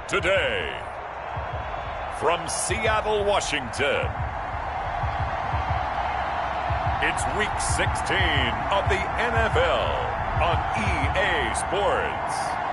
Today, from Seattle, Washington, it's Week 16 of the NFL on EA Sports.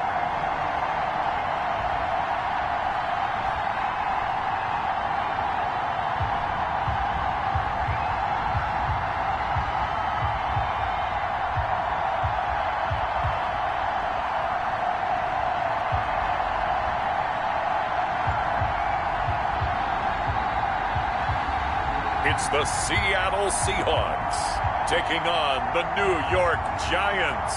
It's the Seattle Seahawks taking on the New York Giants.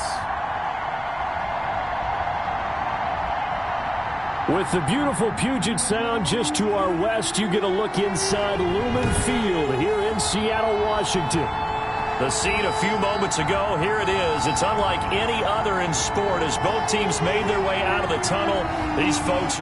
With the beautiful Puget Sound just to our west, you get a look inside Lumen Field here in Seattle, Washington. The scene a few moments ago, here it is. It's unlike any other in sport as both teams made their way out of the tunnel. These folks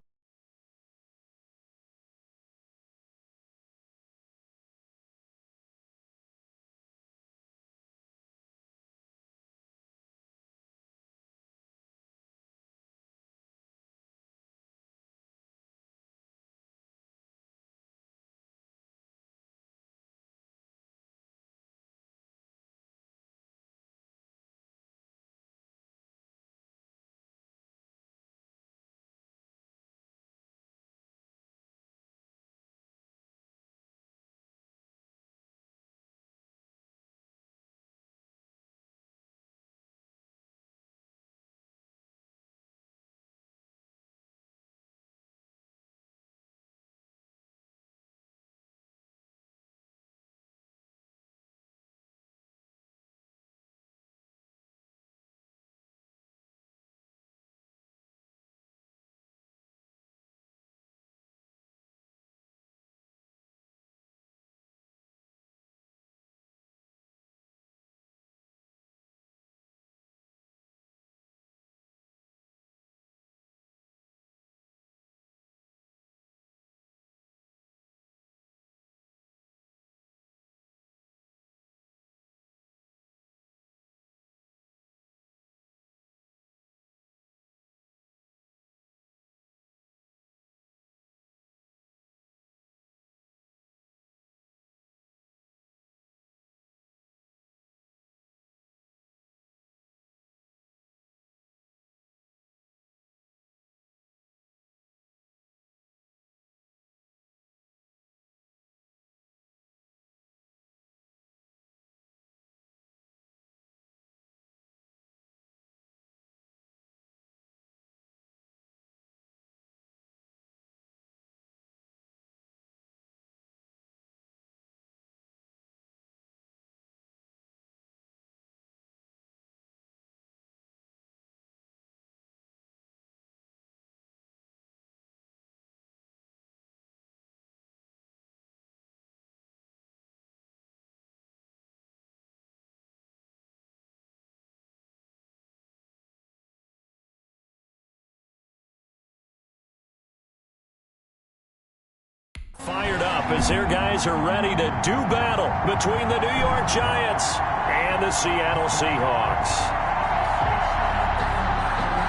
up as their guys are ready to do battle between the New York Giants and the Seattle Seahawks.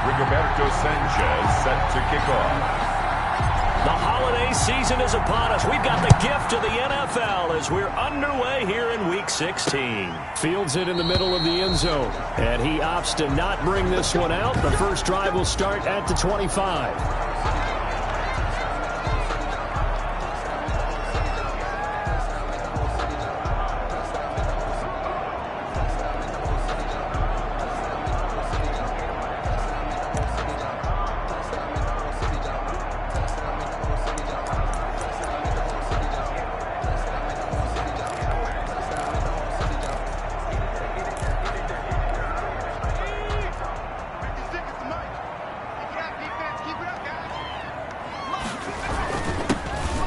Rigoberto Sanchez set to kick off. The holiday season is upon us. We've got the gift of the NFL as we're underway here in Week 16. Fields it in the middle of the end zone, and he opts to not bring this one out. The first drive will start at the 25.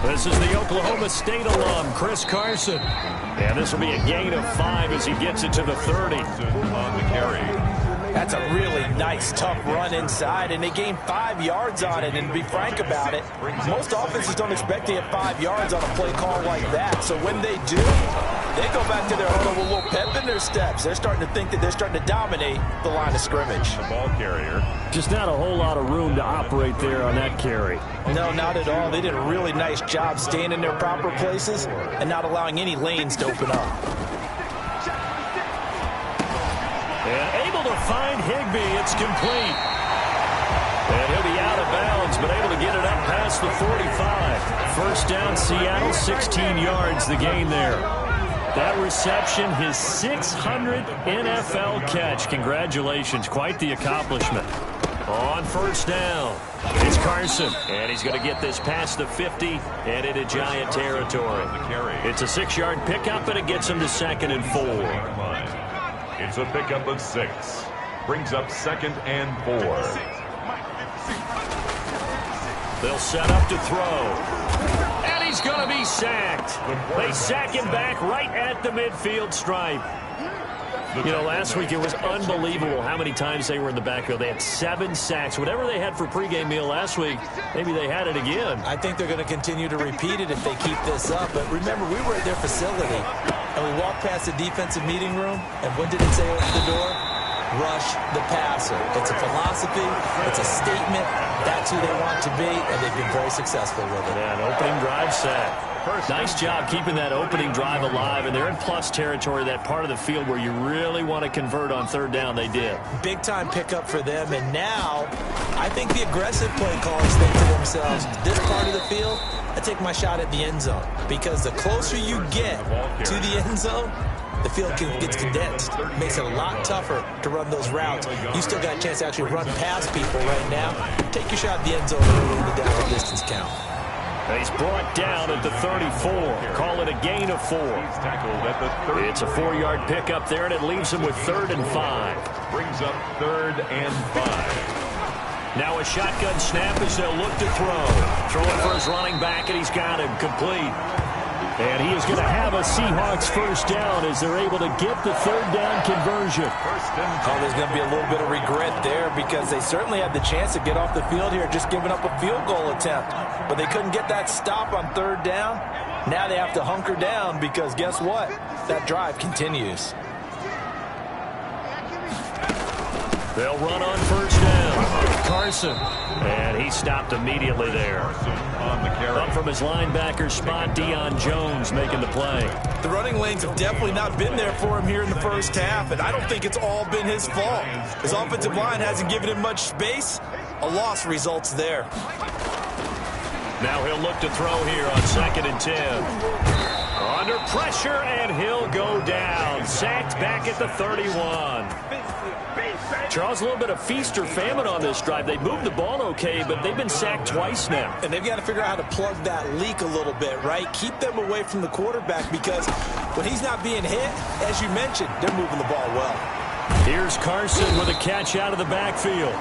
This is the Oklahoma State alum, Chris Carson. And this will be a gain of 5 as he gets it to the 30. On the carry. That's a really nice, tough run inside, and they gained 5 yards on it. And to be frank about it, most offenses don't expect to get 5 yards on a play call like that. So when they do, they go back to their huddle with a little pep in their steps. They're starting to think that they're starting to dominate the line of scrimmage. The ball carrier. Just not a whole lot of room to operate there on that carry. No, not at all. They did a really nice job staying in their proper places and not allowing any lanes to open up. And able to find Higbee. It's complete. And he'll be out of bounds, but able to get it up past the 45. First down, Seattle, 16 yards the gain there. That reception, his 600th NFL catch. Congratulations. Quite the accomplishment. On first down, it's Carson. And he's going to get this past the 50 and into Giant territory. It's a 6-yard pickup, and it gets him to 2nd and 4. It's a pickup of 6. Brings up 2nd and 4. They'll set up to throw. And he's going to be sacked. They sack him back right at the midfield stripe. You know, last week it was unbelievable how many times they were in the backfield. They had 7 sacks. Whatever they had for pregame meal last week, maybe they had it again. I think they're going to continue to repeat it if they keep this up. But remember, we were at their facility, and we walked past the defensive meeting room, and what did it say over the door? Rush the passer. It's a philosophy. It's a statement. That's who they want to be, and they've been very successful with it. Yeah, an opening drive sack. Nice job keeping that opening drive alive, and they're in plus territory, that part of the field where you really want to convert on 3rd down. They did. Big-time pickup for them, and now I think the aggressive play callers think to themselves, this part of the field, I take my shot at the end zone, because the closer you get to the end zone, the field gets condensed. It makes it a lot tougher to run those routes. You still got a chance to actually run past people right now. Take your shot at the end zone early in the down and distance count. He's brought down at the 34. Call it a gain of 4. It's a 4-yard pickup there, and it leaves him with 3rd and 5. Brings up 3rd and 5. Now a shotgun snap as they'll look to throw. Throwing for his running back, and he's got him complete. And he is going to have a Seahawks first down as they're able to get the 3rd down conversion. Oh, there's going to be a little bit of regret there because they certainly had the chance to get off the field here, just giving up a field goal attempt. But they couldn't get that stop on 3rd down. Now they have to hunker down because guess what? That drive continues. They'll run on first down. Carson. And he stopped immediately there. On the carry. Up from his linebacker spot, Deion Jones making the play. The running lanes have definitely not been there for him here in the first half, and I don't think it's all been his fault. His offensive line hasn't given him much space. A loss results there. Now he'll look to throw here on 2nd and 10. Under pressure, and he'll go down. Sacked back at the 31. Charles, a little bit of feast or famine on this drive. They moved the ball okay, but they've been sacked twice now. And they've got to figure out how to plug that leak a little bit, right? Keep them away from the quarterback because when he's not being hit, as you mentioned, they're moving the ball well. Here's Carson with a catch out of the backfield.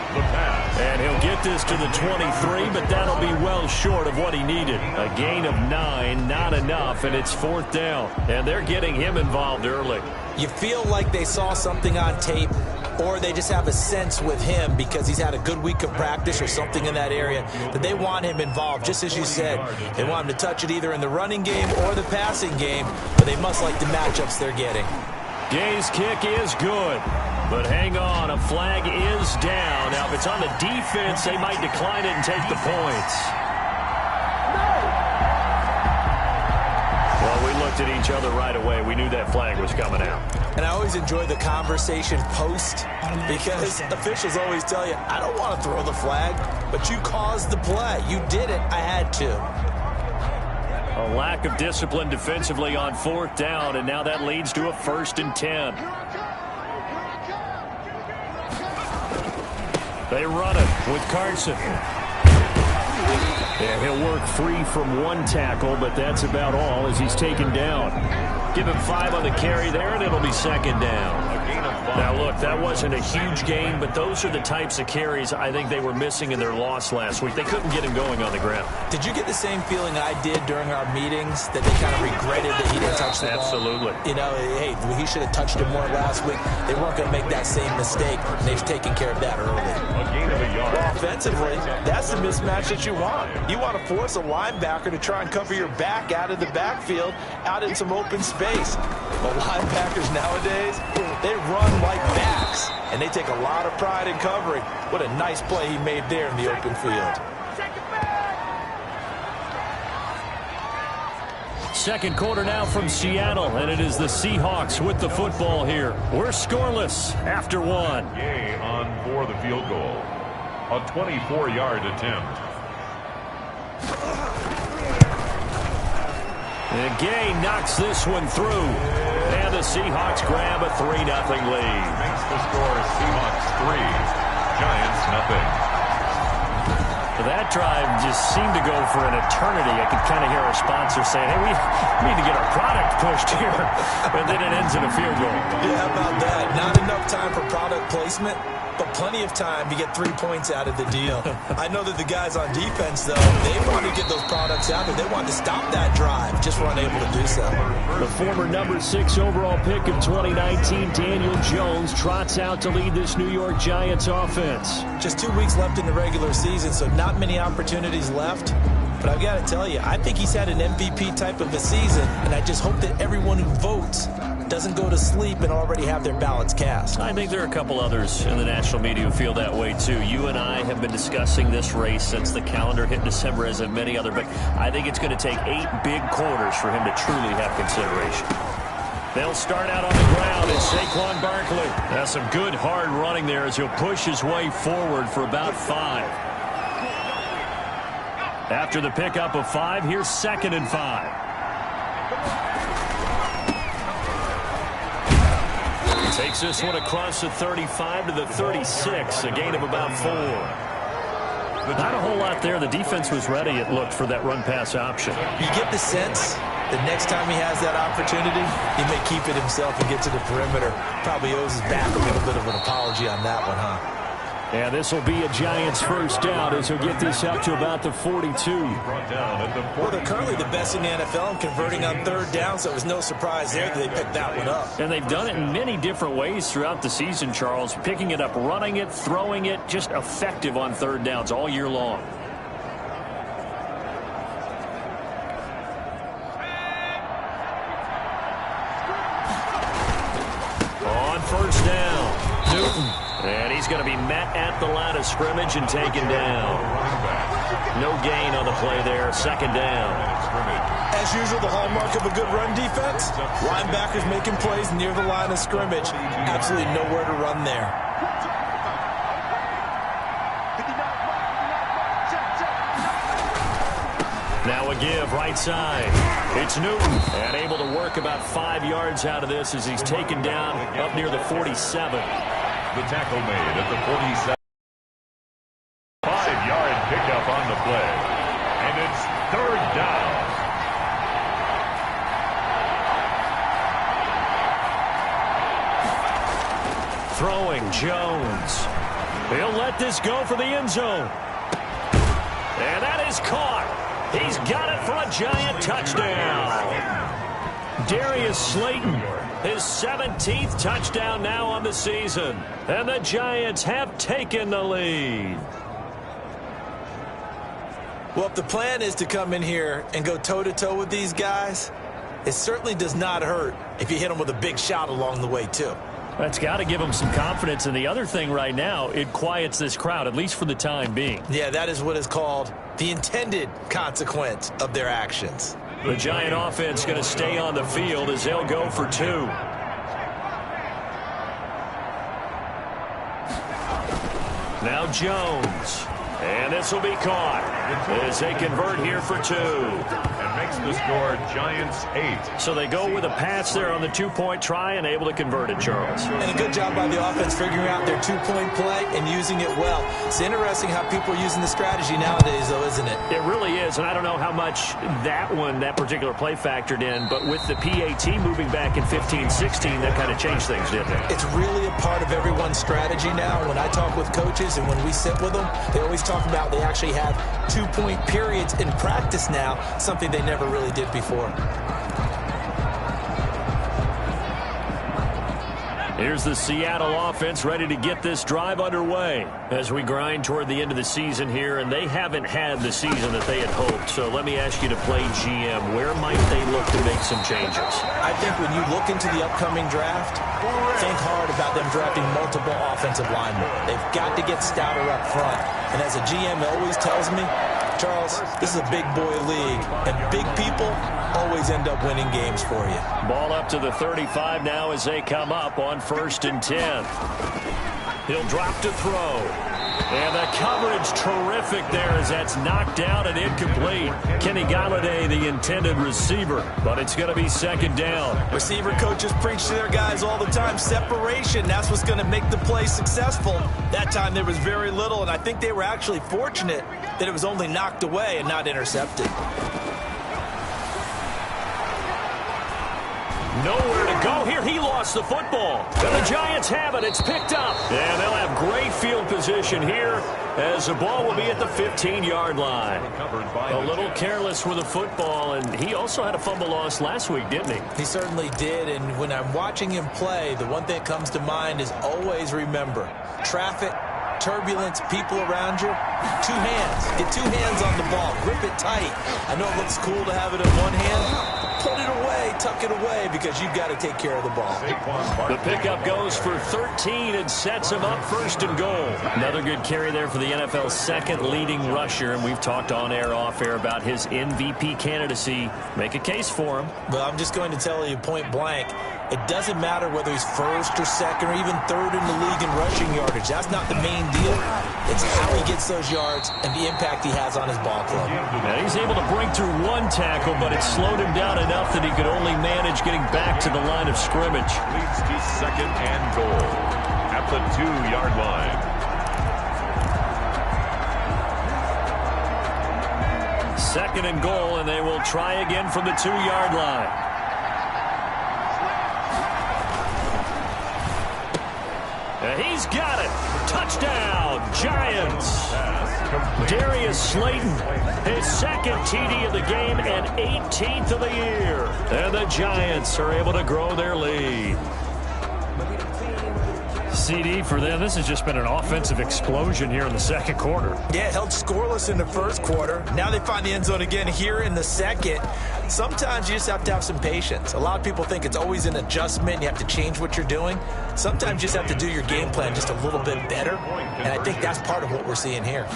The pass. And he'll get this to the 23, but that'll be well short of what he needed. A gain of 9, not enough, and it's 4th down. And they're getting him involved early. You feel like they saw something on tape or they just have a sense with him because he's had a good week of practice or something in that area that they want him involved. Just as you said, they want him to touch it either in the running game or the passing game, but they must like the matchups they're getting. Gay's kick is good, but hang on, a flag is down. Now, if it's on the defense, they might decline it and take the points. Well, we looked at each other right away. We knew that flag was coming out. And I always enjoy the conversation post because officials always tell you, I don't want to throw the flag, but you caused the play. You did it. I had to. A lack of discipline defensively on 4th down, and now that leads to a 1st and 10. They run it with Carson. Yeah, he'll work free from one tackle, but that's about all as he's taken down. Give him 5 on the carry there, and it'll be 2nd down. Now, look, that wasn't a huge gain, but those are the types of carries I think they were missing in their loss last week. They couldn't get him going on the ground. Did you get the same feeling I did during our meetings, that they kind of regretted that he didn't touch the ball? Absolutely. You know, hey, he should have touched it more last week. They weren't going to make that same mistake, and they've taken care of that early. Well, offensively, that's the mismatch that you want. You want to force a linebacker to try and cover your back out of the backfield, out in some open space. But linebackers nowadays, they run like backs, and they take a lot of pride in covering. What a nice play he made there in the open field. Second quarter now from Seattle, and it is the Seahawks with the football here. We're scoreless after 1. Gay on for the field goal. A 24-yard attempt. And Gay knocks this one through. And the Seahawks grab a 3-0 lead. Makes the score Seahawks 3, Giants 0. That drive just seemed to go for an eternity. I could kind of hear our sponsor saying, hey, we need to get our product pushed here. And then it ends in a field goal. Yeah, how about that? Not enough time for product placement, but plenty of time to get 3 points out of the deal. I know that the guys on defense, though, they want to get those products out, and they want to stop that drive. Just weren't able to do so. The former number 6 overall pick of 2019, Daniel Jones, trots out to lead this New York Giants offense. Just 2 weeks left in the regular season, so not many opportunities left. But I've got to tell you, I think he's had an MVP type of a season, and I just hope that everyone who votes doesn't go to sleep and already have their ballots cast. I think there are a couple others in the national media who feel that way, too. You and I have been discussing this race since the calendar hit December, as have many other, but I think it's going to take 8 big quarters for him to truly have consideration. They'll start out on the ground, and Saquon Barkley has some good hard running there as he'll push his way forward for about 5. After the pickup of 5, here's 2nd and 5. Takes this one across the 35 to the 36, a gain of about 4. Not a whole lot there. The defense was ready, it looked, for that run-pass option. You get the sense that next time he has that opportunity, he may keep it himself and get to the perimeter. Probably owes his back a little bit of an apology on that one, huh? And this will be a Giants 1st down as he'll get this up to about the 42. Well, they're currently the best in the NFL in converting on 3rd down, so it was no surprise there that they picked that one up. And they've done it in many different ways throughout the season, Charles. Picking it up, running it, throwing it, just effective on 3rd downs all year long. On 1st down, Newton. And he's going to be met at the line of scrimmage and taken down. No gain on the play there. 2nd down. As usual, the hallmark of a good run defense, linebackers making plays near the line of scrimmage. Absolutely nowhere to run there. Now a give right side. It's Newton, and able to work about 5 yards out of this as he's taken down up near the 47. The tackle made at the 47. 5-yard pickup on the play. And it's 3rd down. Throwing Jones. He'll let this go for the end zone. And that is caught. He's got it for a Giant touchdown. Darius Slayton His 17th touchdown now on the season. And the Giants have taken the lead. Well, if the plan is to come in here and go toe-to-toe with these guys, it certainly does not hurt if you hit them with a big shot along the way, too. That's got to give them some confidence. And the other thing right now, it quiets this crowd, at least for the time being. Yeah, that is what is called the intended consequence of their actions. The Giant offense going to stay on the field as they'll go for 2. Now Jones. And this will be caught as they convert here for 2. And makes the score Giants 8. So they go with a pass there on the 2-point try and able to convert it, Charles. And a good job by the offense figuring out their 2-point play and using it well. It's interesting how people are using the strategy nowadays, though, isn't it? It really is, and I don't know how much that particular play factored in, but with the PAT moving back in 15-16, that kind of changed things, didn't it? It's really a part of everyone's strategy now. When I talk with coaches and when we sit with them, they always talk about they actually have 2-point periods in practice now, something they never really did before. Here's the Seattle offense ready to get this drive underway as we grind toward the end of the season here, and they haven't had the season that they had hoped. So let me ask you to play GM. Where might they look to make some changes? I think when you look into the upcoming draft, think hard about them drafting multiple offensive linemen. They've got to get stouter up front. And as a GM always tells me, Charles, this is a big boy league, and big people always end up winning games for you. Ball up to the 35 now as they come up on 1st and 10. He'll drop to throw. And the coverage terrific there as that's knocked down and incomplete. Kenny Galladay, the intended receiver, but it's going to be 2nd down. Receiver coaches preach to their guys all the time. Separation, that's what's going to make the play successful. That time there was very little, and I think they were actually fortunate that it was only knocked away and not intercepted. Nowhere to go here. He lost the football. And the Giants have it. It's picked up. And they'll have great field position here as the ball will be at the 15-yard line. A little careless with the football, and he also had a fumble loss last week, didn't he? He certainly did, and when I'm watching him play, the one thing that comes to mind is always remember, traffic, turbulence, people around you, 2 hands. Get 2 hands on the ball. Grip it tight. I know it looks cool to have it in one hand. Put it away, tuck it away, because you've got to take care of the ball. The pickup goes for 13 and sets him up 1st and goal. Another good carry there for the NFL's 2nd leading rusher, and we've talked on air, off air about his MVP candidacy. Make a case for him. Well, I'm just going to tell you point blank, it doesn't matter whether he's 1st or 2nd or even 3rd in the league in rushing yardage. That's not the main deal. It's how he gets those yards and the impact he has on his ball club. And he's able to break through 1 tackle, but it slowed him down enough that he could only manage getting back to the line of scrimmage. Leads to 2nd and goal at the 2-yard line. 2nd and goal, and they will try again from the 2-yard line. And he's got it. Touchdown, Giants. Darius Slayton, his 2nd TD of the game and 18th of the year. And the Giants are able to grow their lead. CD for them, this has just been an offensive explosion here in the 2nd quarter. Yeah, held scoreless in the 1st quarter. Now they find the end zone again here in the 2nd. Sometimes you just have to have some patience. A lot of people think it's always an adjustment. You have to change what you're doing. Sometimes you just have to do your game plan just a little bit better. And I think that's part of what we're seeing here.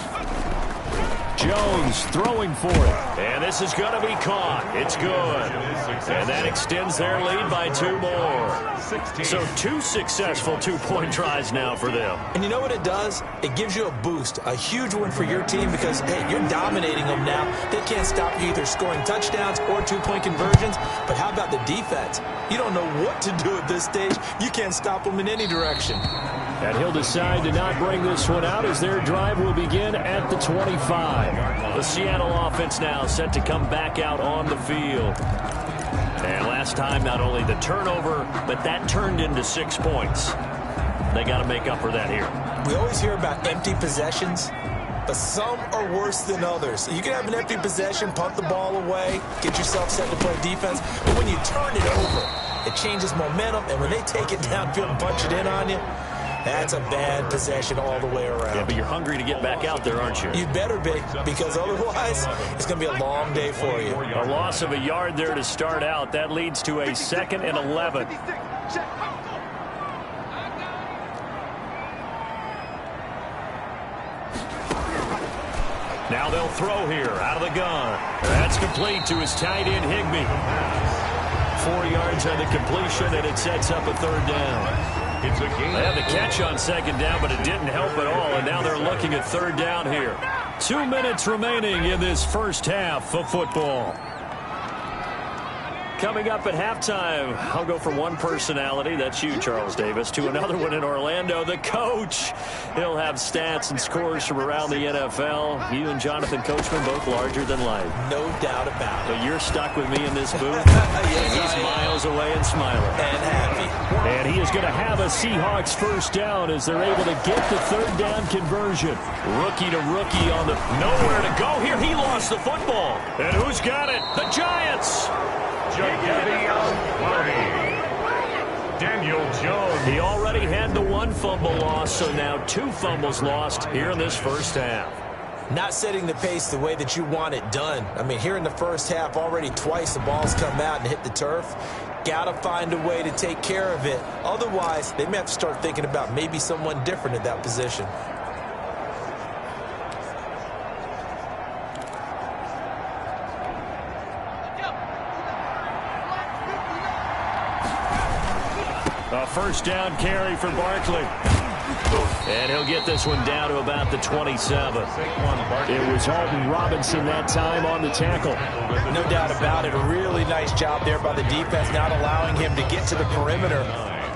Jones throwing for it. And this is going to be caught. It's good. And that extends their lead by 2 more. So 2 successful 2-point tries now for them. And you know what it does? It gives you a boost, a huge one for your team because, hey, you're dominating them now. They can't stop you either scoring touchdowns or 2-point conversions. But how about the defense? You don't know what to do at this stage. You can't stop them in any direction. And he'll decide to not bring this one out as their drive will begin at the 25. The Seattle offense now set to come back out on the field. And last time, not only the turnover, but that turned into 6 points. They got to make up for that here. We always hear about empty possessions, but some are worse than others. You can have an empty possession, punt the ball away, get yourself set to play defense, but when you turn it over, It changes momentum, and when they take it downfield and punch it in on you, that's a bad possession all the way around. Yeah, but you're hungry to get back out there, aren't you? You better be, because otherwise it's going to be a long day for you. A loss of a yard there to start out. That leads to a 2nd and 11. Now they'll throw here out of the gun. That's complete to his tight end, Higbee. 4 yards on the completion, and it sets up a 3rd down. They had the catch on 2nd down, but it didn't help at all, and now they're looking at 3rd down here. 2 minutes remaining in this first half of football. Coming up at halftime, I'll go from one personality, that's you, Charles Davis, to another one in Orlando, the coach. He'll have stats and scores from around the NFL. You and Jonathan Coachman both larger than life. No doubt about it. But you're stuck with me in this booth. Yes, and he's miles away and smiling. And happy. And he is going to have a Seahawks first down as they're able to get the 3rd down conversion. Rookie to rookie on the nowhere to go here. He lost the football. And who's got it? The Giants. Daniel Jones. He already had the 1 fumble loss, so now 2 fumbles lost here in this first half. Not setting the pace the way that you want it done. I mean, here in the first half, already twice the ball's come out and hit the turf. Got to find a way to take care of it. Otherwise, they may have to start thinking about maybe someone different at that position. A first down carry for Barkley. And he'll get this one down to about the 27. It was Alton Robinson that time on the tackle. No doubt about it. A really nice job there by the defense, not allowing him to get to the perimeter.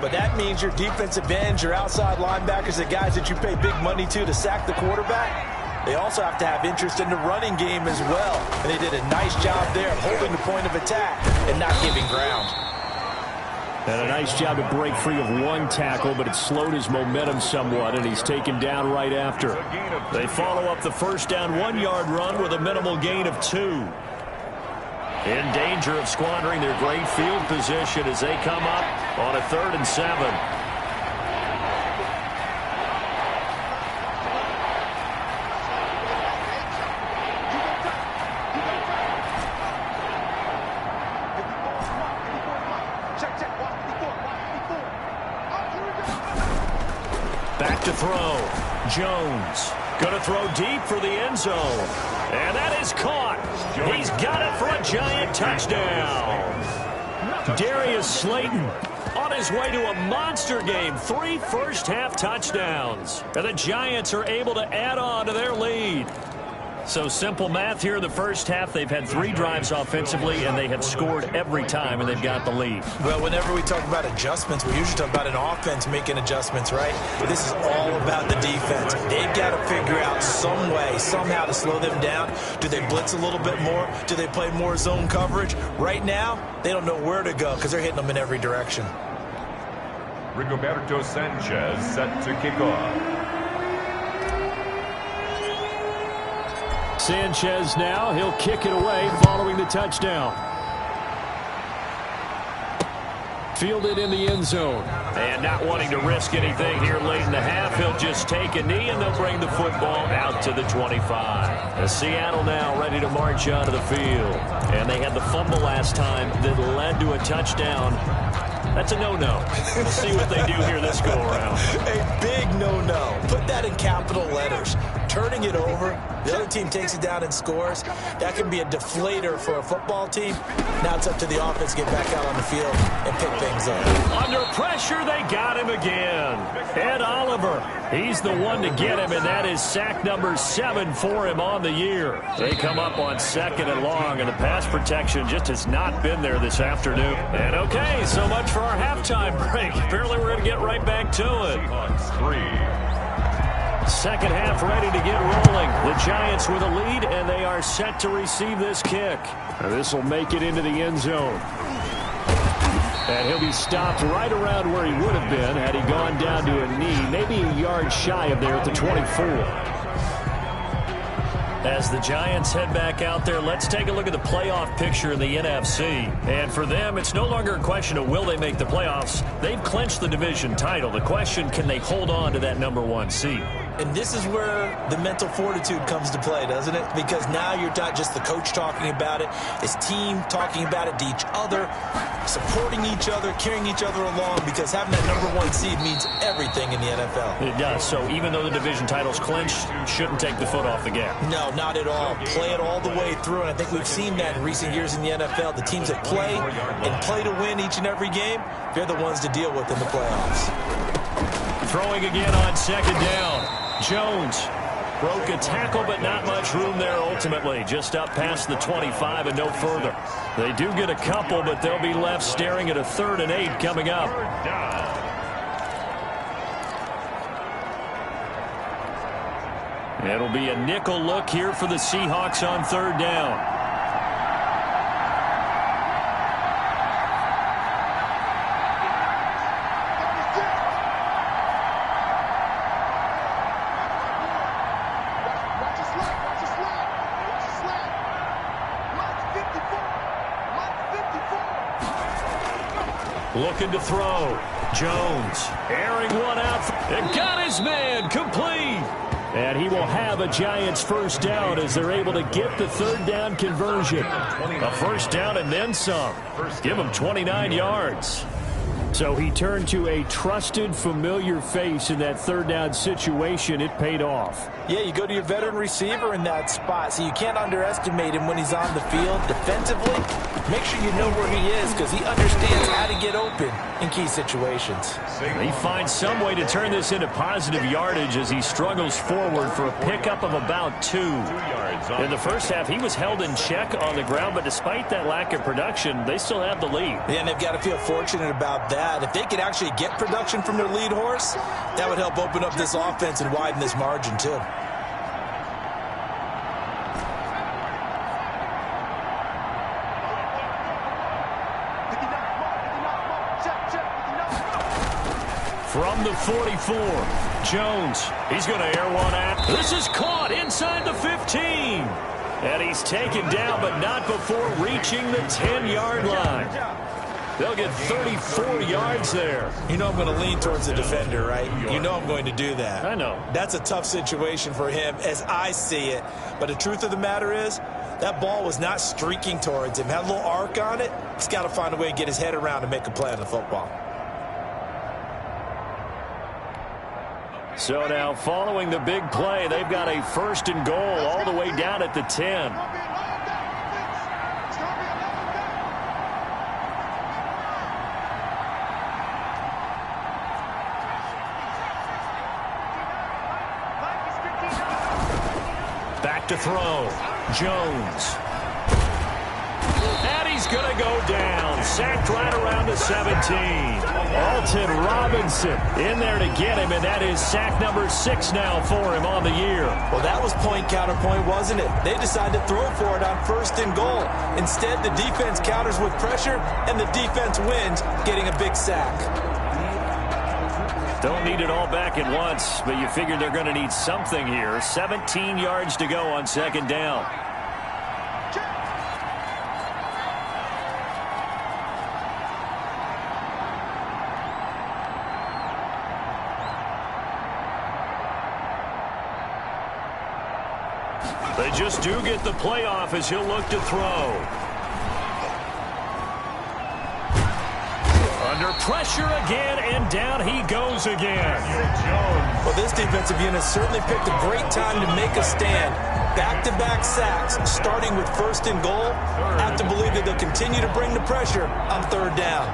But that means your defensive ends, your outside linebackers, the guys that you pay big money to sack the quarterback, they also have to have interest in the running game as well. And they did a nice job there of holding the point of attack and not giving ground. And a nice job to break free of 1 tackle, but it slowed his momentum somewhat, and he's taken down right after. They follow up the first down 1-yard run with a minimal gain of 2. In danger of squandering their great field position as they come up on a 3rd and 7. Back to throw. Jones going to throw deep for the end zone. And that is caught. He's got it for a Giant touchdown. Darius Slayton on his way to a monster game. 3 first-half touchdowns. And the Giants are able to add on to their lead. So simple math here in the first half. They've had 3 drives offensively, and they have scored every time, and they've got the lead. Well, whenever we talk about adjustments, we usually talk about an offense making adjustments, right? But this is all about the defense. They've got to figure out some way, somehow to slow them down. Do they blitz a little bit more? Do they play more zone coverage? Right now, they don't know where to go because they're hitting them in every direction. Rigoberto Sanchez set to kick off. Sanchez now, he'll kick it away following the touchdown. Fielded in the end zone. And not wanting to risk anything here late in the half, he'll just take a knee and they'll bring the football out to the 25. Seattle now ready to march onto the field. And they had the fumble last time that led to a touchdown. That's a no-no. We'll see what they do here this go-around. A big no-no. Put that in capital letters. Turning it over, the other team takes it down and scores. That can be a deflator for a football team. Now it's up to the offense to get back out on the field and pick things up. Under pressure, they got him again. Ed Oliver, he's the one to get him, and that is sack number 7 for him on the year. They come up on 2nd and long, and the pass protection just has not been there this afternoon. And okay, so much for our halftime break. Apparently we're going to get right back to it. Second half ready to get rolling. The Giants with a lead, and they are set to receive this kick. This will make it into the end zone. And he'll be stopped right around where he would have been had he gone down to a knee, maybe a yard shy of there at the 24. As the Giants head back out there, let's take a look at the playoff picture in the NFC. And for them, it's no longer a question of will they make the playoffs. They've clinched the division title. The question, can they hold on to that #1 seed? And this is where the mental fortitude comes to play, doesn't it? Because now you're not just the coach talking about it, it's team talking about it to each other, supporting each other, carrying each other along, because having that #1 seed means everything in the NFL. It does. So even though the division title's clinched, shouldn't take the foot off the gas. No, not at all. Play it all the way through, and I think we've seen that in recent years in the NFL. The teams that play and play to win each and every game, they're the ones to deal with in the playoffs. Throwing again on second down. Jones broke a tackle, but not much room there ultimately. Just up past the 25 and no further. They do get a couple, but they'll be left staring at a 3rd and 8 coming up. It'll be a nickel look here for the Seahawks on 3rd down. Looking to throw. Jones airing one out. And got his man complete. And he will have a Giants 1st down as they're able to get the 3rd down conversion. A 1st down and then some. Give him 29 yards. So he turned to a trusted, familiar face in that 3rd down situation. It paid off. Yeah, you go to your veteran receiver in that spot, so you can't underestimate him when he's on the field defensively. Make sure you know where he is because he understands how to get open in key situations. He finds some way to turn this into positive yardage as he struggles forward for a pickup of about 2. In the first half, he was held in check on the ground, but despite that lack of production, they still have the lead. Yeah, and they've got to feel fortunate about that. If they could actually get production from their lead horse, that would help open up this offense and widen this margin too. From the 44, Jones. He's going to air one out. This is caught inside the 15. And he's taken down, but not before reaching the 10-yard line. They'll get 34 yards there. You know I'm going to lean towards the defender, right? You know I'm going to do that. I know. That's a tough situation for him as I see it. But the truth of the matter is, that ball was not streaking towards him. Had a little arc on it. He's got to find a way to get his head around and make a play on the football. So now following the big play, they've got a 1st and goal all the way down at the 10. Back to throw. Jones. And he's going to go down. Sacked right around the 17. Alton Robinson in there to get him, and that is sack number 6 now for him on the year. Well, that was point counterpoint, wasn't it? They decided to throw for it on 1st and goal. Instead, the defense counters with pressure, and the defense wins, getting a big sack. Don't need it all back at once, but you figure they're going to need something here. 17 yards to go on 2nd down. They just do get the playoff as he'll look to throw. Under pressure again, and down he goes again. Well, this defensive unit certainly picked a great time to make a stand. Back-to-back sacks, starting with 1st and goal. Have to believe that they'll continue to bring the pressure on 3rd down.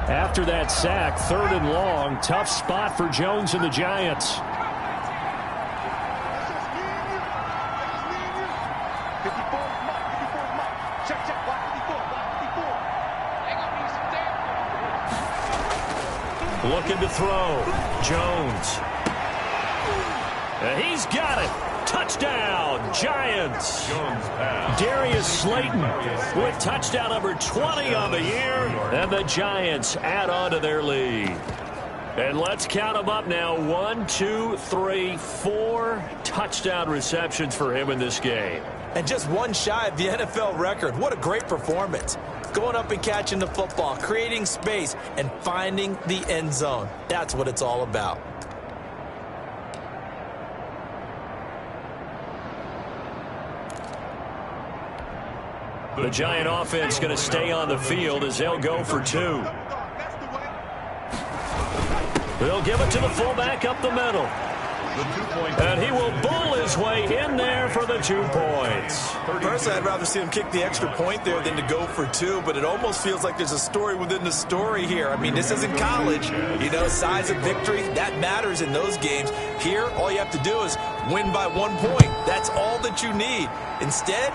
After that sack, 3rd and long, tough spot for Jones and the Giants. Looking to throw. Jones. And he's got it. Touchdown, Giants. Darius Slayton with touchdown number 20 on the year. And the Giants add on to their lead. And let's count them up now. 1, 2, 3, 4 touchdown receptions for him in this game. And just one shy of the NFL record. What a great performance. Going up and catching the football, creating space, and finding the end zone. That's what it's all about. The Giant offense going to stay on the field as they'll go for 2. They'll give it to the fullback up the middle. And he will bull his way in there for the 2 points. Personally, I'd rather see him kick the extra point there than to go for 2, but it almost feels like there's a story within the story here. I mean, this isn't college. You know, size of victory, that matters in those games. Here, all you have to do is win by 1 point. That's all that you need. Instead,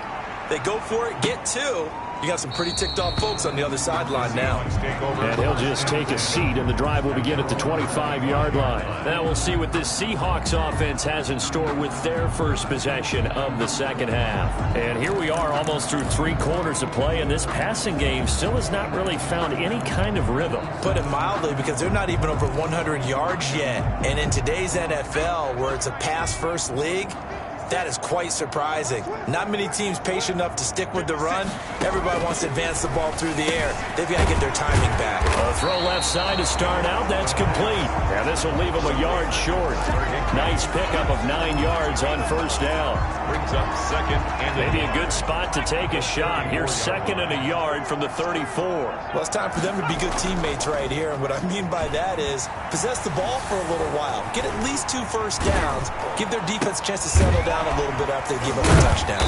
they go for it, get 2. You got some pretty ticked-off folks on the other sideline now. And he'll just take a seat, and the drive will begin at the 25-yard line. Now we'll see what this Seahawks offense has in store with their first possession of the second half. And here we are almost through 3 quarters of play, and this passing game still has not really found any kind of rhythm. Put it mildly, because they're not even over 100 yards yet. And in today's NFL, where it's a pass-first league, that is quite surprising. Not many teams patient enough to stick with the run. Everybody wants to advance the ball through the air. They've got to get their timing back. A throw left side to start out. That's complete. And this will leave them a yard short. Nice pickup of 9 yards on first down. Brings up second and maybe a good spot to take a shot. Here's 2nd and a yard from the 34. Well, it's time for them to be good teammates right here. And what I mean by that is possess the ball for a little while. Get at least 2 first downs. Give their defense a chance to settle down a little bit after they give up a touchdown.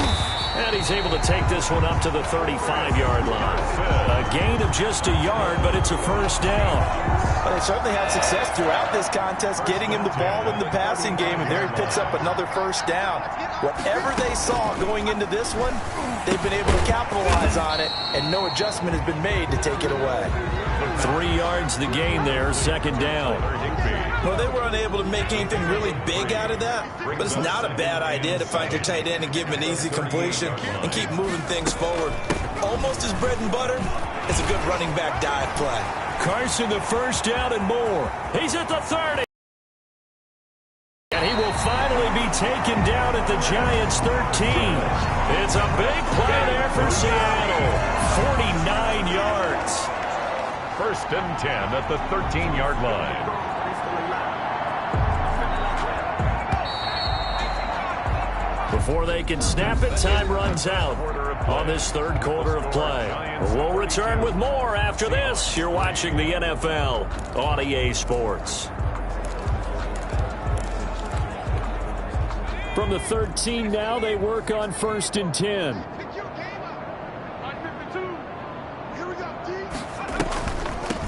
And he's able to take this one up to the 35-yard line. A gain of just a yard, but it's a first down. Well, they certainly had success throughout this contest, getting him the ball in the passing game, and there he picks up another first down. Whatever they saw going into this one, they've been able to capitalize on it, and no adjustment has been made to take it away. 3 yards the gain there, 2nd down. Well, they were unable to make anything really big out of that, but it's not a bad idea to find your tight end and give him an easy completion and keep moving things forward. Almost as bread and butter as a good running back dive play. Carson, the first down and more. He's at the 30. And he will finally be taken down at the Giants' 13. It's a big play there for Seattle. 49 yards. 1st and 10 at the 13-yard line. Before they can snap it, time runs out on this 3rd quarter of play. We'll return with more after this. You're watching the NFL on EA Sports. From the 13 now, they work on 1st and 10.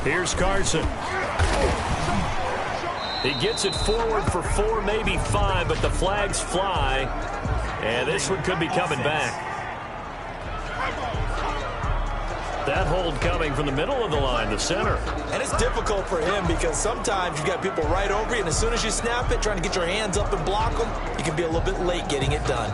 Here's Carson. He gets it forward for 4, maybe 5, but the flags fly. And this one could be coming back. That hold coming from the middle of the line, the center. And it's difficult for him because sometimes you've got people right over you, and as soon as you snap it, trying to get your hands up and block them, you can be a little bit late getting it done.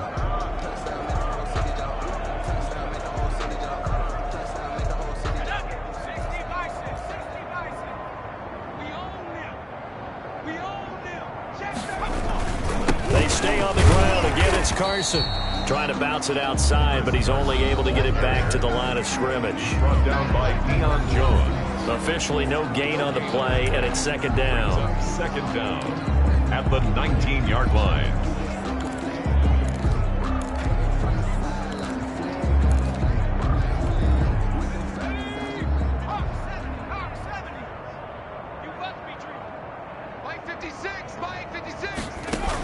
They stay on the ground. Again, it's Carson. Trying to bounce it outside, but he's only able to get it back to the line of scrimmage. Brought down by Deion Jones. Officially no gain on the play, and it's 2nd down. 2nd down at the 19-yard line.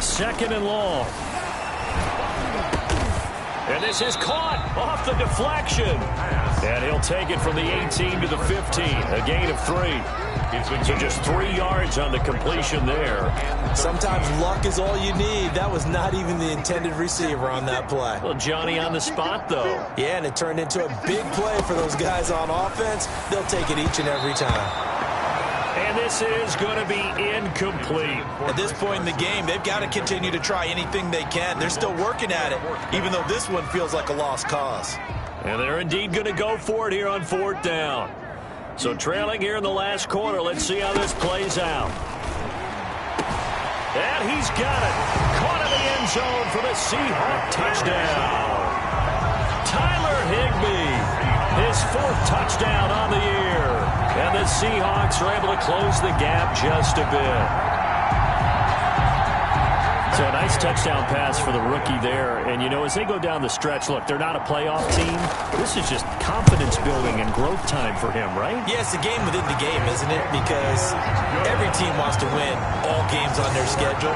Second and long. And this is caught off the deflection. And he'll take it from the 18 to the 15. A gain of 3. So just 3 yards on the completion there. Sometimes luck is all you need. That was not even the intended receiver on that play. Well, Johnny on the spot, though. Yeah, and it turned into a big play for those guys on offense. They'll take it each and every time. And this is going to be incomplete. At this point in the game, they've got to continue to try anything they can. They're still working at it, even though this one feels like a lost cause. And they're indeed going to go for it here on 4th down. So trailing here in the last quarter, let's see how this plays out. And he's got it. Caught in the end zone for the Seahawk touchdown. Tyler Higbee, his 4th touchdown on the year. And the Seahawks are able to close the gap just a bit. So a nice touchdown pass for the rookie there. And, you know, as they go down the stretch, look, they're not a playoff team. This is just confidence building and growth time for him, right? Yeah, it's a game within the game, isn't it? Because every team wants to win all games on their schedule.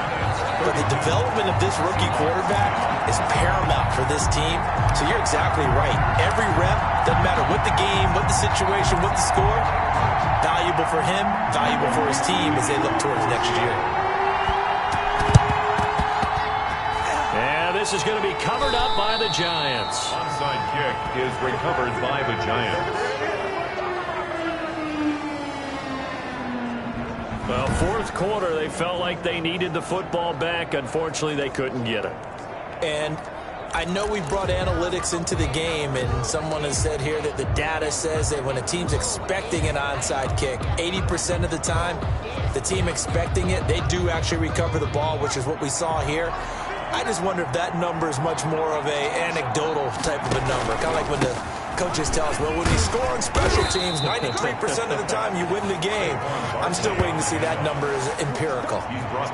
But the development of this rookie quarterback is paramount for this team. So you're exactly right. Every rep, doesn't matter what the game, what the situation, what the score, valuable for him, valuable for his team as they look towards next year. And this is going to be covered up by the Giants. Onside kick is recovered by the Giants. Well, 4th quarter, they felt like they needed the football back. Unfortunately, they couldn't get it. And I know we brought analytics into the game, and someone has said here that the data says that when a team's expecting an onside kick, 80% of the time, the team expecting it, they do actually recover the ball, which is what we saw here. I just wonder if that number is much more of a anecdotal type of a number. Kind of like when the coaches tell us, well, when you score on special teams, 93% of the time you win the game. I'm still waiting to see that number is empirical.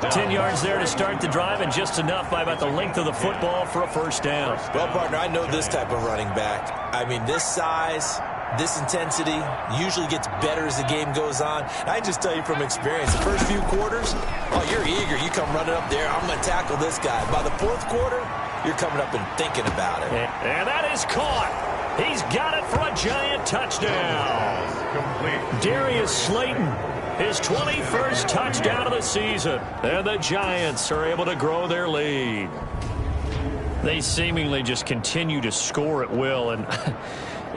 10 yards there to start the drive, and just enough by about the length of the football for a 1st down. Well, partner, I know this type of running back. I mean, this size, this intensity usually gets better as the game goes on. And I just tell you from experience, the first few quarters, oh, you're eager. You come running up there, I'm going to tackle this guy. By the 4th quarter, you're coming up and thinking about it. And that is caught. He's got it for a Giant touchdown. Darius Slayton, his 21st touchdown of the season. And the Giants are able to grow their lead. They seemingly just continue to score at will, and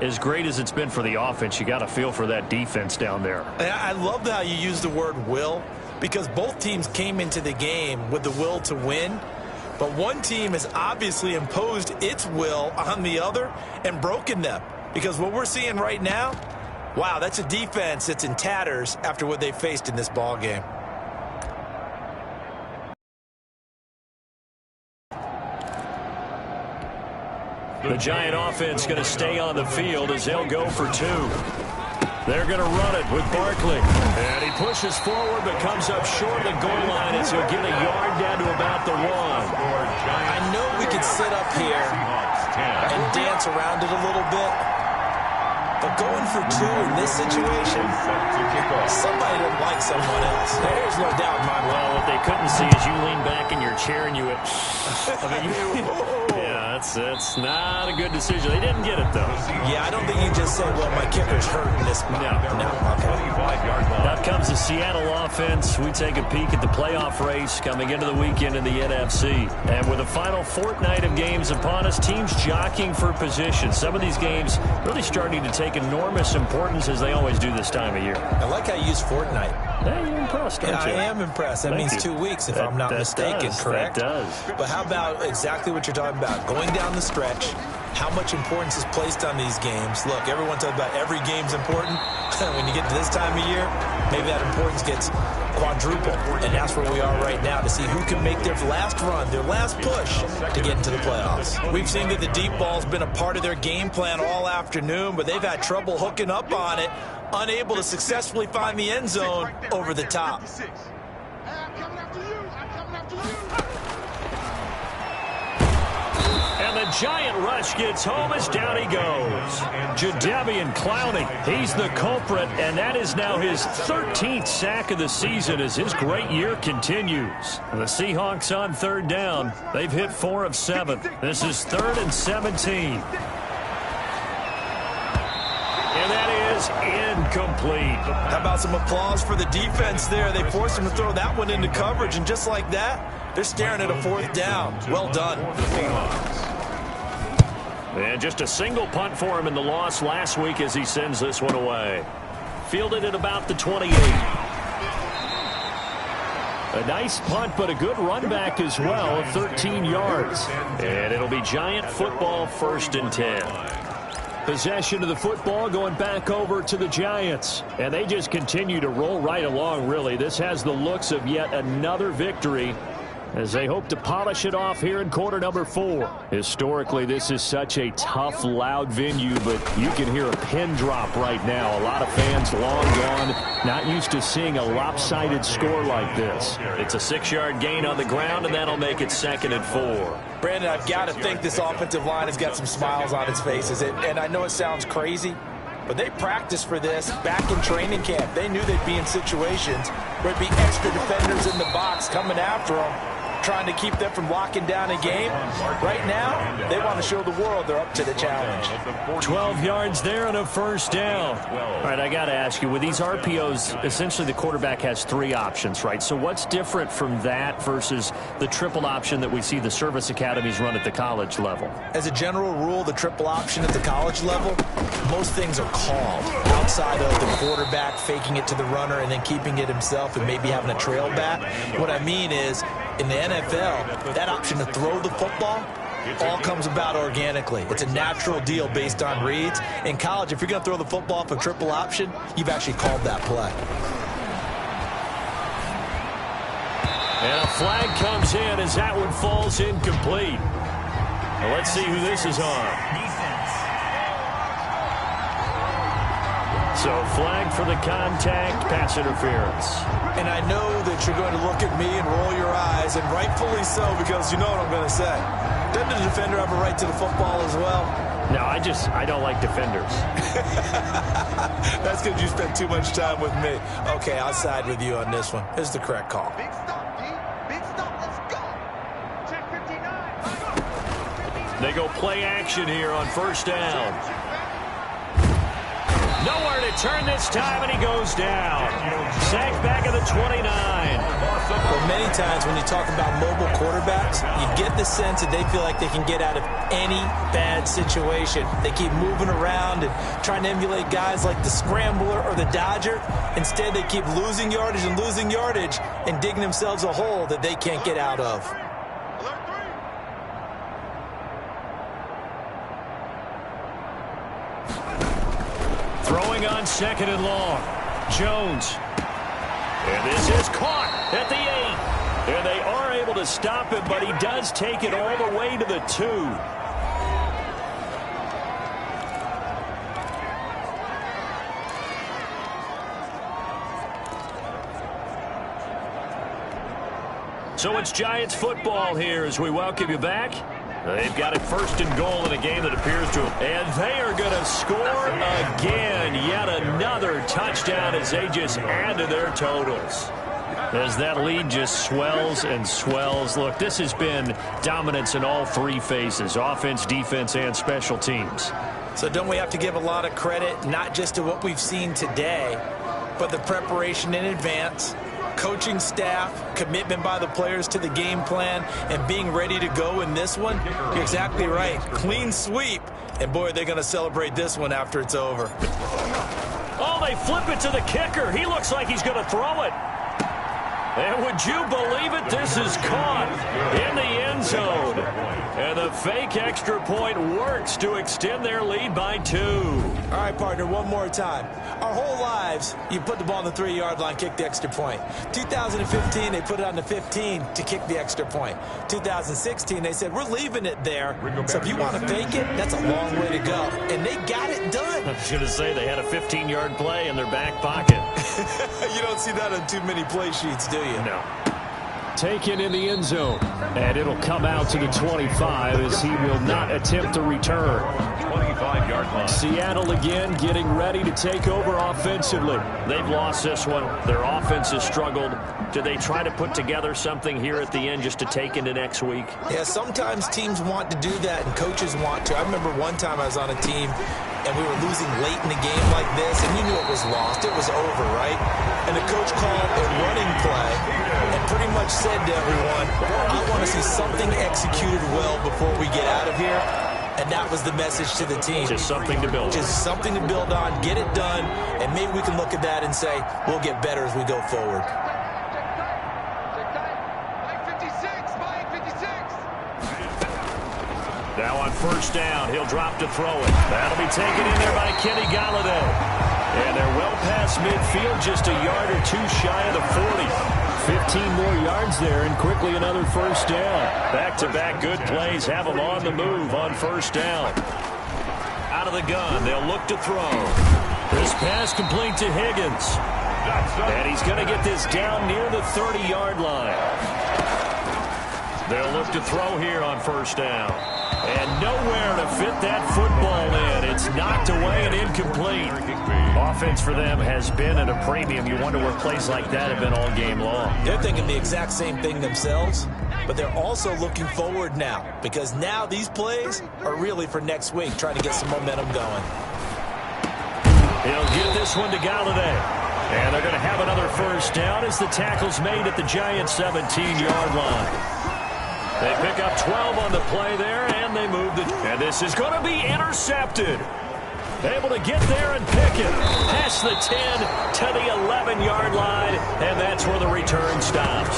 as great as it's been for the offense, you got to feel for that defense down there. And I love how you use the word will, because both teams came into the game with the will to win. But one team has obviously imposed its will on the other and broken them. Because what we're seeing right now, wow, that's a defense that's in tatters after what they faced in this ball game. The Giant offense going to stay on the field as they'll go for 2. They're going to run it with Barkley. And he pushes forward but comes up short of the goal line as he'll get a yard down to about the 1. I know we could sit up here and dance around it a little bit, but going for 2 in this situation, somebody doesn't like someone else. There's no doubt in my mind. Well, what they couldn't see is you lean back in your chair and you went, yeah, that's not a good decision. They didn't get it, though. Yeah, I don't think you just say, well, my kicker's hurting this month. No. Okay. Now comes the Seattle offense. We take a peek at the playoff race coming into the weekend in the NFC. And with the final fortnight of games upon us, teams jockeying for position. Some of these games really starting to take enormous importance as they always do this time of year. I like how you use fortnight. Yeah, you're impressed, aren't you? I am impressed. That means 2 weeks, if I'm not mistaken, correct? That does. But how about exactly what you're talking about? Going down the stretch, how much importance is placed on these games. Look, everyone talks about every game's important. When you get to this time of year, maybe that importance gets quadrupled. And that's where we are right now, to see who can make their last run, their last push to get into the playoffs. We've seen that the deep ball's been a part of their game plan all afternoon, but they've had trouble hooking up on it, unable to successfully find the end zone over the top. And the Giant rush gets home as down he goes. Jadeveon Clowney, he's the culprit, and that is now his 13th sack of the season as his great year continues. The Seahawks on 3rd down. They've hit 4 of 7. This is 3rd and 17. And that is incomplete. How about some applause for the defense there? They forced him to throw that one into coverage, and just like that, they're staring at a 4th down. Well done. And just a single punt for him in the loss last week as he sends this one away. Fielded at about the 28. A nice punt, but a good run back as well, 13 yards. And it'll be Giant football, 1st and 10. Possession of the football going back over to the Giants. And they just continue to roll right along, really. This has the looks of yet another victory as they hope to polish it off here in quarter number 4. Historically, this is such a tough, loud venue, but you can hear a pin drop right now. A lot of fans long gone, not used to seeing a lopsided score like this. It's a 6-yard gain on the ground, and that'll make it 2nd and 4. Brandon, I've got to think this offensive line has got some smiles on its faces. And I know it sounds crazy, but they practiced for this back in training camp. They knew they'd be in situations where there'd be extra defenders in the box coming after them, trying to keep them from locking down a game. Right now, they want to show the world they're up to the challenge. 12 yards there and a 1st down. All right, I got to ask you, with these RPOs, essentially the quarterback has 3 options, right? So what's different from that versus the triple option that we see the service academies run at the college level? As a general rule, the triple option at the college level, most things are called outside of the quarterback faking it to the runner and then keeping it himself and maybe having a trail back. What I mean is, in the NFL, that option to throw the football all comes about organically. It's a natural deal based on reads. In college, if you're going to throw the football for triple option, you've actually called that play. And a flag comes in as that one falls incomplete. Now let's see who this is on. So flag for the contact, pass interference. And I know that you're going to look at me and roll your eyes, and rightfully so, because you know what I'm going to say. Doesn't the defender have a right to the football as well? No, I don't like defenders. That's because you spent too much time with me. Okay, I'll side with you on this one. Here's the correct call. Big stop, D. Big stop. Let's go. Check 59. They go play action here on 1st down. Nowhere to turn this time, and he goes down. Sacked back at the 29. Well, many times when you talk about mobile quarterbacks, you get the sense that they feel like they can get out of any bad situation. They keep moving around and trying to emulate guys like the scrambler or the dodger. Instead, they keep losing yardage and digging themselves a hole that they can't get out of. Throwing on 2nd and long. Jones. And this is caught at the 8. And they are able to stop him, but he does take it all the way to the 2. So it's Giants football here as we welcome you back. They've got it 1st and goal in a game that appears to have. And they are going to score again. Yet another touchdown as they just add to their totals. As that lead just swells and swells. Look, this has been dominance in all 3 phases. Offense, defense, and special teams. So don't we have to give a lot of credit, not just to what we've seen today, but the preparation in advance, coaching staff, commitment by the players to the game plan, and being ready to go in this one? You're exactly right. Clean sweep. And, boy, they're going to celebrate this one after it's over. Oh, they flip it to the kicker. He looks like he's going to throw it. And would you believe it? This is caught in the end zone. And the fake extra point works to extend their lead by 2. All right, partner, one more time. Our whole lives, you put the ball on the 3-yard line, kick the extra point. 2015, they put it on the 15 to kick the extra point. 2016, they said, we're leaving it there. So if you want to fake it, that's a long way to go. And they got it done. I was going to say they had a 15-yard play in their back pocket. You don't see that on too many play sheets, do you? No. Taken in the end zone. And it'll come out to the 25 as he will not attempt to return. 25-yard line. Seattle again getting ready to take over offensively. They've lost this one. Their offense has struggled. Do they try to put together something here at the end just to take into next week? Yeah, sometimes teams want to do that and coaches want to. I remember one time I was on a team and we were losing late in the game like this, and you knew it was lost. It was over, right? And the coach called a running play and pretty much said to everyone, I want to see something executed well before we get out of here. And that was the message to the team. Just something to build on. Just something to build on, get it done, and maybe we can look at that and say, we'll get better as we go forward. first down. He'll drop to throw it. That'll be taken in there by Kenny Galladay. And they're well past midfield, just a yard or two shy of the 40. 15 more yards there, and quickly another first down. Back-to-back good plays have them on the move on first down. Out of the gun, they'll look to throw. This pass complete to Higgins. And he's going to get this down near the 30-yard line. They'll look to throw here on first down. And nowhere to fit that football in. It's knocked away and incomplete. Offense for them has been at a premium. You wonder where plays like that have been all game long. They're thinking the exact same thing themselves, but they're also looking forward now, because now these plays are really for next week, trying to get some momentum going. He'll give this one to Galladay. And they're going to have another first down as the tackle's made at the Giants' 17-yard line. They pick up 12 on the play there, and they move it. And this is going to be intercepted. Able to get there and pick it. Past the 10 to the 11-yard line, and that's where the return stops.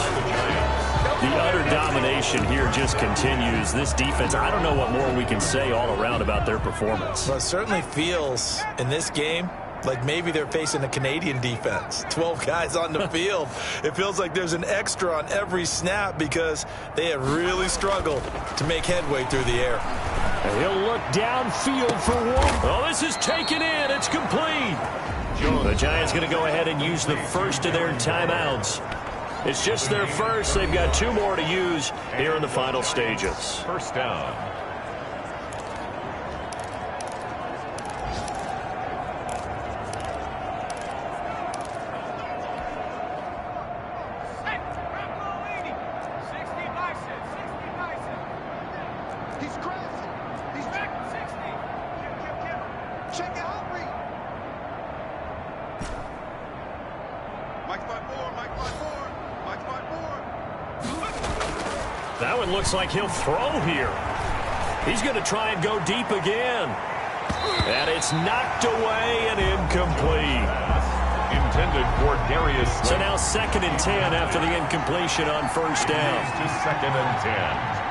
The utter domination here just continues. This defense, I don't know what more we can say all around about their performance. Well, it certainly feels in this game like maybe they're facing a Canadian defense. 12 guys on the field. It feels like there's an extra on every snap because they have really struggled to make headway through the air. And he'll look downfield for one. Oh, this is taken in. It's complete. The Giants going to go ahead and use the first of their timeouts. It's just their first. They've got two more to use here in the final stages. First down. That one looks like he'll throw here. He's going to try and go deep again. And it's knocked away and incomplete. Intended for Darius. So now 2nd and 10 after the incompletion on first down. Just 2nd and 10.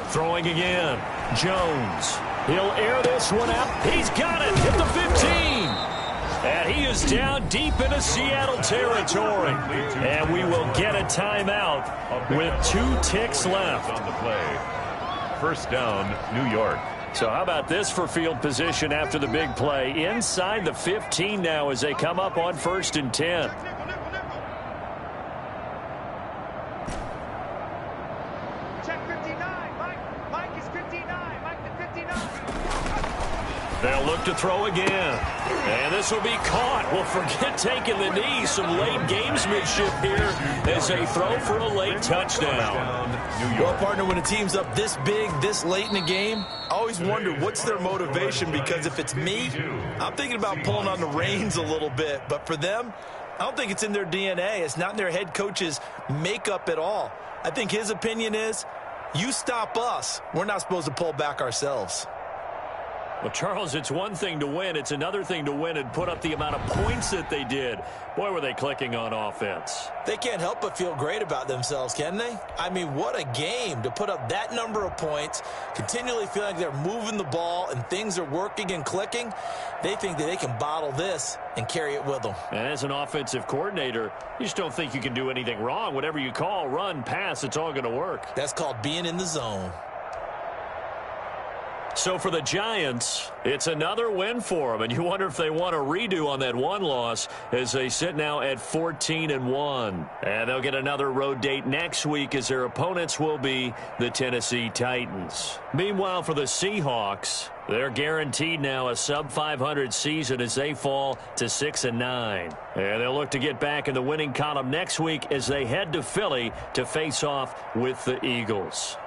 Throwing again. Jones. He'll air this one out. He's got it at the 15. And he is down deep into Seattle territory. And we will get a timeout with 2 ticks left. On the play. First down, New York. So how about this for field position after the big play? Inside the 15 now as they come up on 1st and 10. They'll look to throw again. And this will be caught. Well, forget taking the knee. Some late gamesmanship here as they throw for a late touchdown. Well, partner, when a team's up this big, this late in the game, I always wonder what's their motivation, because if it's me, I'm thinking about pulling on the reins a little bit. But for them, I don't think it's in their DNA. It's not in their head coach's makeup at all. I think his opinion is, you stop us, we're not supposed to pull back ourselves. Well, Charles, it's one thing to win. It's another thing to win and put up the amount of points that they did. Boy, were they clicking on offense. They can't help but feel great about themselves, can they? I mean, what a game to put up that number of points, continually feeling like they're moving the ball and things are working and clicking. They think that they can bottle this and carry it with them. And as an offensive coordinator, you just don't think you can do anything wrong. Whatever you call, run, pass, it's all going to work. That's called being in the zone. So for the Giants, it's another win for them, and you wonder if they want a redo on that one loss as they sit now at 14-1. And they'll get another road date next week as their opponents will be the Tennessee Titans. Meanwhile, for the Seahawks, they're guaranteed now a sub-500 season as they fall to 6-9. And they'll look to get back in the winning column next week as they head to Philly to face off with the Eagles.